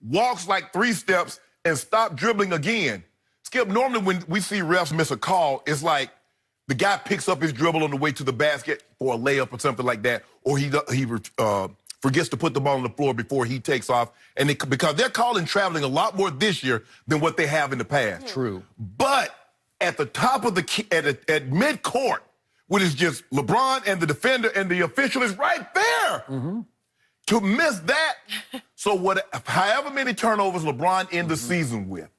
walks like 3 steps, and stops dribbling again. Skip, normally when we see refs miss a call, it's like the guy picks up his dribble on the way to the basket for a layup or something like that, or he forgets to put the ball on the floor before he takes off. And because they're calling traveling a lot more this year than what they have in the past. True. But at the top of at mid-court, when it's just LeBron and the defender and the official is right there. To miss that, so however many turnovers LeBron ended the season with,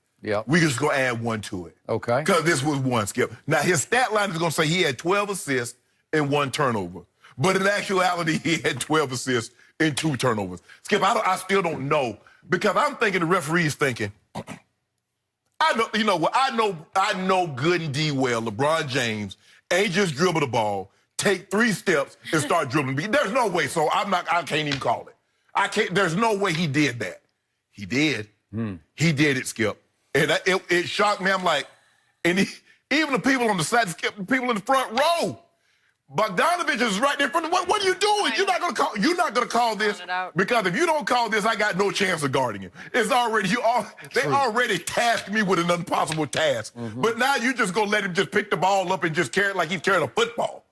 we just gonna add 1 to it. Okay. Because this was 1, Skip. Now his stat line is gonna say he had 12 assists and 1 turnover. But in actuality, he had 12 assists and 2 turnovers. Skip, I still don't know. Because I'm thinking the referee's thinking, I know, you know what, I know good and D well LeBron James ain't just dribble the ball, take 3 steps and start dribbling. There's no way, so I can't even call it. There's no way he did that. He did. He did it, Skip. And it shocked me. I'm like, and even the people on the side, Skip, the people in the front row, Bogdanovich is right there in front of, what are you doing? You're not gonna call this, because if you don't call this, I got no chance of guarding him. It's already, they already tasked me with an impossible task. But now you just gonna let him just pick the ball up and just carry it like he's carrying a football.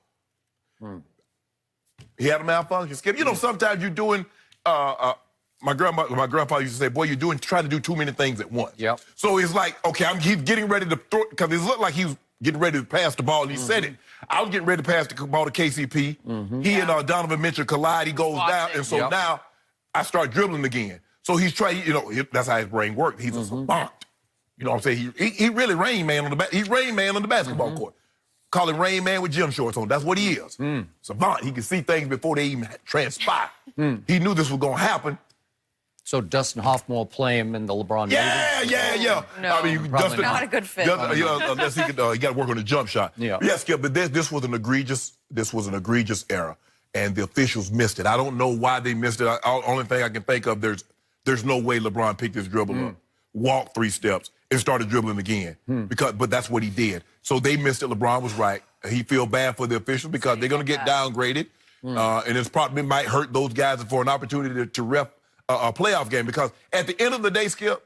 He had a malfunction, Skip. You know, sometimes you're doing, my grandfather used to say, boy, you're trying to do too many things at once. So it's like, okay, he's getting ready to throw, because it looked like he was getting ready to pass the ball, and he said it. I was getting ready to pass the ball to KCP. He and Donovan Mitchell collide. He goes down, and so now I start dribbling again. So he's trying, you know, that's how his brain worked. He's a savant. You know what I'm saying? He really Rain Man on the he's Rain Man on the basketball court. Call him Rain Man with gym shorts on. That's what he is. Savant. He can see things before they even transpire. He knew this was going to happen. So Dustin Hoffman will play him in the LeBron. Yeah. No, I mean, Dustin, not a good fit. Unless he could, he got to work on the jump shot. Yes, Skip. But this was an egregious error, and the officials missed it. I don't know why they missed it. Only thing I can think of, there's no way LeBron picked his dribble up, walked 3 steps, and started dribbling again. But that's what he did. So they missed it. LeBron was right. He feel bad for the officials because they're going to get downgraded, and it's probably might hurt those guys for an opportunity to ref a playoff game, because at the end of the day, Skip,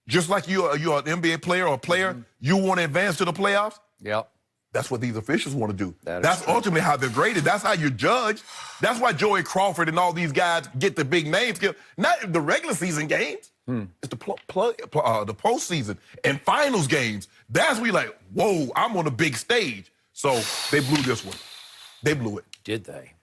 just like you're an NBA player or a player, you want to advance to the playoffs. That's what these officials want to do. That's ultimately how they're graded. That's how you're judged. That's why Joey Crawford and all these guys get the big names. Not the regular season games. It's the postseason and finals games. That's where you're like, whoa, I'm on a big stage. So they blew this one. They blew it. Did they?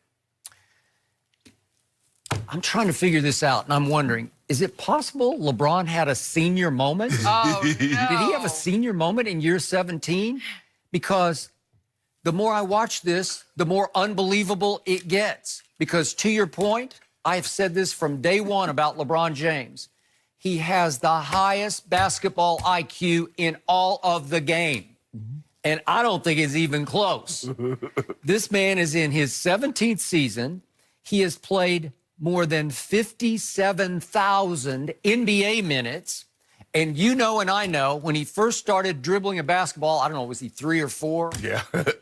I'm trying to figure this out, and I'm wondering, is it possible LeBron had a senior moment? Oh, no. Did he have a senior moment in year 17? Because the more I watch this, the more unbelievable it gets. Because to your point, I've said this from day one about LeBron James. He has the highest basketball IQ in all of the game. And I don't think it's even close. This man is in his 17th season. He has played more than 57,000 NBA minutes. And you know and I know, when he first started dribbling a basketball, I don't know, was he 3 or 4?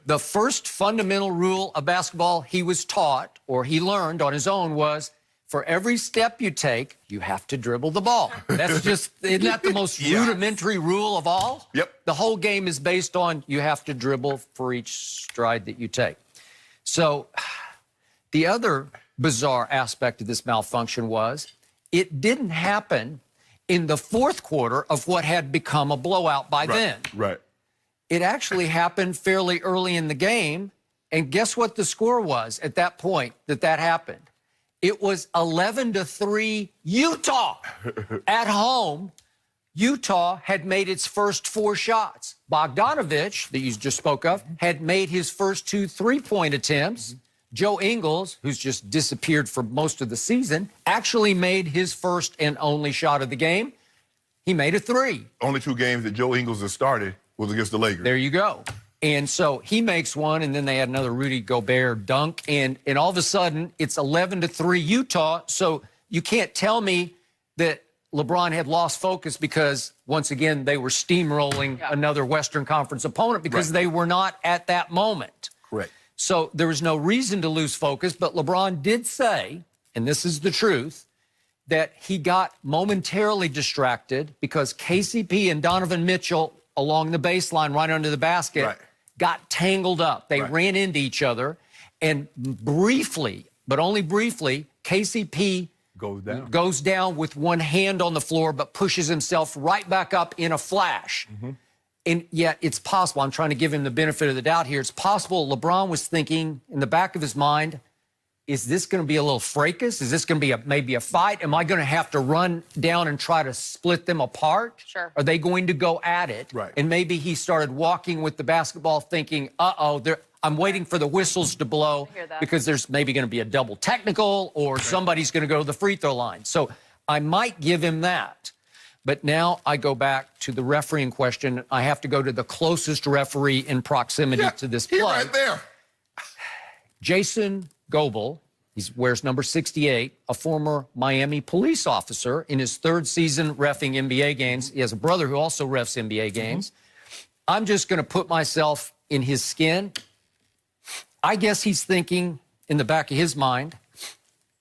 The first fundamental rule of basketball he was taught, or he learned on his own, was for every step you take, you have to dribble the ball. That's just, isn't that the most rudimentary rule of all? The whole game is based on you have to dribble for each stride that you take. So the other bizarre aspect of this malfunction was it didn't happen in the 4th quarter of what had become a blowout by then. It actually happened fairly early in the game, and guess what the score was at that point that happened? It was 11-3 Utah. At home, Utah had made its first 4 shots. Bogdanovich, that you just spoke of, had made his first 2 3-point attempts. Joe Ingles, who's just disappeared for most of the season, actually made his first and only shot of the game. He made a 3. Only 2 games that Joe Ingles has started was against the Lakers. There you go. And so he makes one, and then they had another Rudy Gobert dunk, and all of a sudden it's 11-3 Utah. So you can't tell me that LeBron had lost focus because, once again, they were steamrolling another Western Conference opponent, because they were not at that moment. So there was no reason to lose focus, but LeBron did say, and this is the truth, that he got momentarily distracted because KCP and Donovan Mitchell along the baseline right under the basket got tangled up. They ran into each other, and briefly, but only briefly, KCP goes down with one hand on the floor but pushes himself right back up in a flash. And yet it's possible, I'm trying to give him the benefit of the doubt here, it's possible LeBron was thinking in the back of his mind, is this going to be a little fracas? Is this going to be maybe a fight? Am I going to have to run down and try to split them apart? Sure. Are they going to go at it? And maybe he started walking with the basketball thinking, I'm waiting for the whistles to blow because there's maybe going to be a double technical or somebody's going to go to the free throw line. So I might give him that. But now I go back to the refereeing question. I have to go to the closest referee in proximity to this play. Right there. Jason Goebel, he wears number 68, a former Miami police officer in his third season reffing NBA games. He has a brother who also refs NBA games. I'm just going to put myself in his skin. I guess he's thinking in the back of his mind,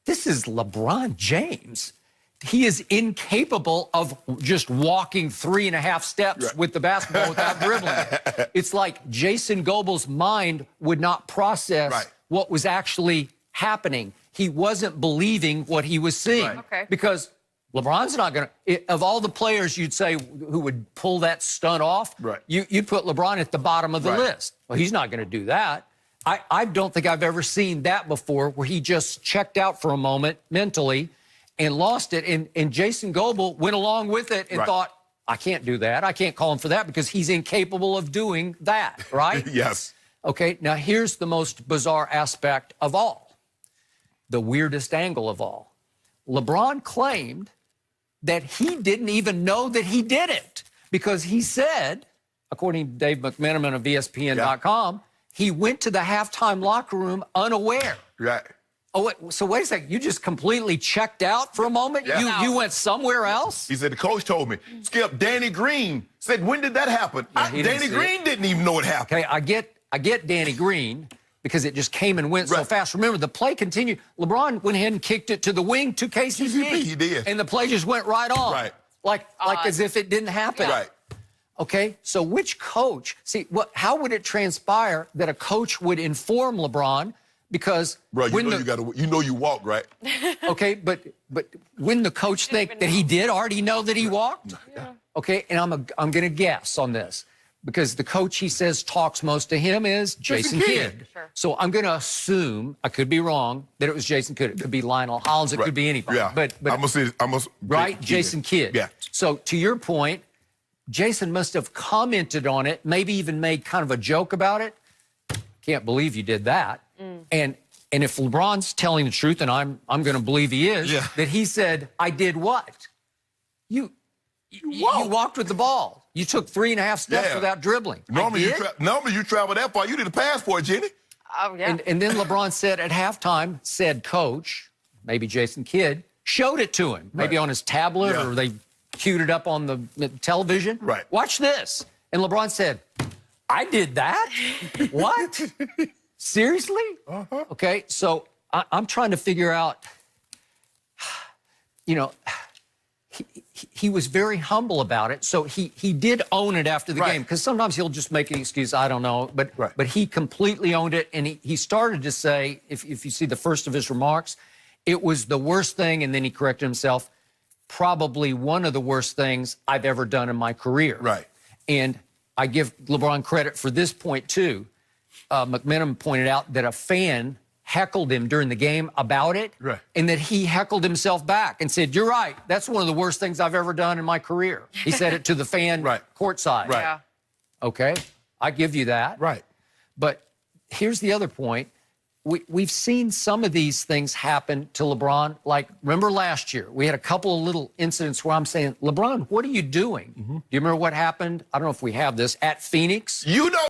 this is LeBron James. He is incapable of just walking 3.5 steps with the basketball without dribbling it. It's like Jason Goebel's mind would not process what was actually happening. He wasn't believing what he was seeing. Because LeBron's not going to, of all the players you'd say who would pull that stunt off, you'd put LeBron at the bottom of the list. Well, he's not going to do that. I don't think I've ever seen that before where he just checked out for a moment mentally and lost it. And Jason Goebel went along with it and thought, I can't do that. I can't call him for that because he's incapable of doing that, right? Yes. Okay, now here's the most bizarre aspect of all, the weirdest angle of all. LeBron claimed that he didn't even know that he did it because he said, according to Dave McMenamin of ESPN.com, he went to the halftime locker room unaware. Oh, so wait a second. You just completely checked out for a moment? You went somewhere else? He said, the coach told me. Skip, Danny Green said, when did that happen? Danny Green didn't even know it happened. Okay, I get Danny Green because it just came and went so fast. Remember, the play continued. LeBron went ahead and kicked it to the wing to KCP. He did. And the play just went right on. Like as if it didn't happen. Okay, so which coach? See, how would it transpire that a coach would inform LeBron? Because you know you walk, right? Okay, but wouldn't the coach think that he did already know that he walked? Okay, and I'm going to guess on this because the coach he says talks most to him is Jason Kidd. So I'm going to assume, I could be wrong, that it was Jason Kidd. It could be Lionel Hollins. It could be anybody. But Jason Kidd. So to your point, Jason must have commented on it, maybe even made kind of a joke about it. Can't believe you did that. And if LeBron's telling the truth, and I'm going to believe he is, that he said, I did what? You walked with the ball. You took 3.5 steps without dribbling. Normally you travel that far. You need a passport, Jenny. Oh, yeah. And then LeBron said at halftime, said coach, maybe Jason Kidd, showed it to him, maybe on his tablet or they queued it up on the television. Watch this. And LeBron said, I did that? What? Seriously? Okay, so I'm trying to figure out, you know, he was very humble about it. So he did own it after the game because sometimes he'll just make an excuse, I don't know. But he completely owned it. And he started to say, if you see the first of his remarks, it was the worst thing. And then he corrected himself, probably one of the worst things I've ever done in my career. And I give LeBron credit for this point, too. McMenamin pointed out that a fan heckled him during the game about it, and that he heckled himself back and said, you're right, that's one of the worst things I've ever done in my career. He said it to the fan courtside. Okay, I give you that. But here's the other point. We've seen some of these things happen to LeBron. Like, remember last year, we had a couple of little incidents where I'm saying, LeBron, what are you doing? Do you remember what happened? I don't know if we have this, at Phoenix. You know.